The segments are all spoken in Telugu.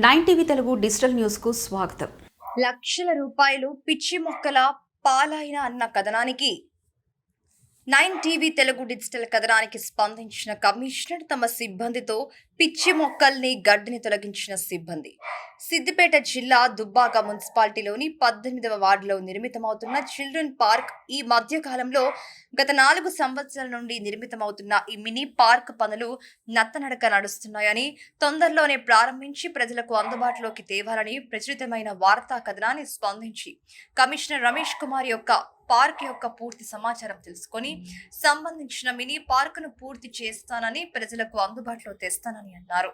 9 తెలుగు డిజిటల్ న్యూస్ కు స్వాగతం. లక్షల రూపాయలు పిచ్చి మొక్కల పాలైన అన్న కథనానికి 9 తెలుగు డిజిటల్ కథనానికి స్పందించిన కమిషనర్ తమ సిబ్బందితో పిచ్చి మొక్కల్ని గడ్డిని తొలగించిన సిబ్బంది. సిద్దిపేట జిల్లా దుబ్బాక మున్సిపాలిటీలోని 18వ వార్డులో నిర్మితమవుతున్న చిల్డ్రన్ పార్క్ ఈ మధ్య కాలంలో గత 4 సంవత్సరాల నుండి నిర్మితమవుతున్న ఈ మినీ పార్క్ పనులు నత్తనడక నడుస్తున్నాయని, తొందరలోనే ప్రారంభించి ప్రజలకు అందుబాటులోకి తేవాలని ప్రచురితమైన వార్తా కథనాన్ని స్పందించి కమిషనర్ రమేష్ కుమార్ పార్క్ యొక్క పూర్తి సమాచారం తెలుసుకొని సంబంధించిన మినీ పార్కును పూర్తి చేస్తానని, ప్రజలకు అందుబాటులో తెస్తానని అన్నారు.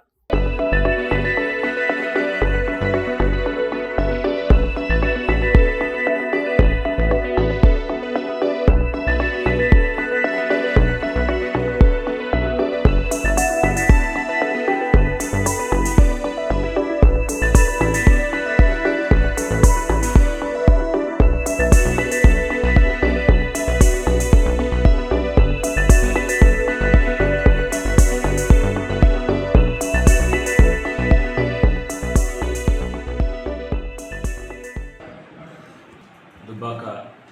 దుబ్బాక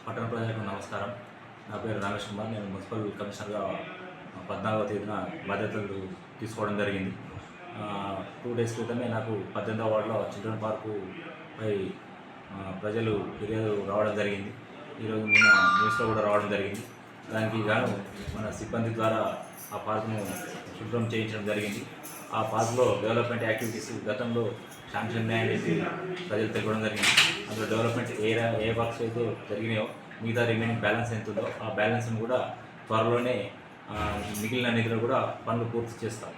పట్టణ ప్రజలకు నమస్కారం. నా పేరు రమేష్ కుమార్. నేను మున్సిపల్ కమిషనర్గా 14వ తేదీన బాధ్యతలు తీసుకోవడం జరిగింది. 2 డేస్ క్రితమే నాకు 18వ వార్డులో చిల్డ్రన్ పార్కు పై ప్రజలు ఫిర్యాదు రావడం జరిగింది. ఈరోజు నిన్న న్యూస్లో కూడా రావడం జరిగింది. దానికి గాను మన సిబ్బంది ద్వారా ఆ పార్కును శుభ్రం చేయించడం జరిగింది. ఆ పార్కులో డెవలప్మెంట్ యాక్టివిటీస్ గతంలో శాంక్షన్ ఉన్నాయని చెప్పి ప్రజలు తెలపడం జరిగింది. అందులో డెవలప్మెంట్ ఏ వర్క్స్ అయితే జరిగినాయో మిగతా రిమైనింగ్ బ్యాలెన్స్ ఎంత ఉందో ఆ బ్యాలెన్స్ను కూడా త్వరలోనే మిగిలిన నిధులు కూడా పనులు పూర్తి చేస్తాం.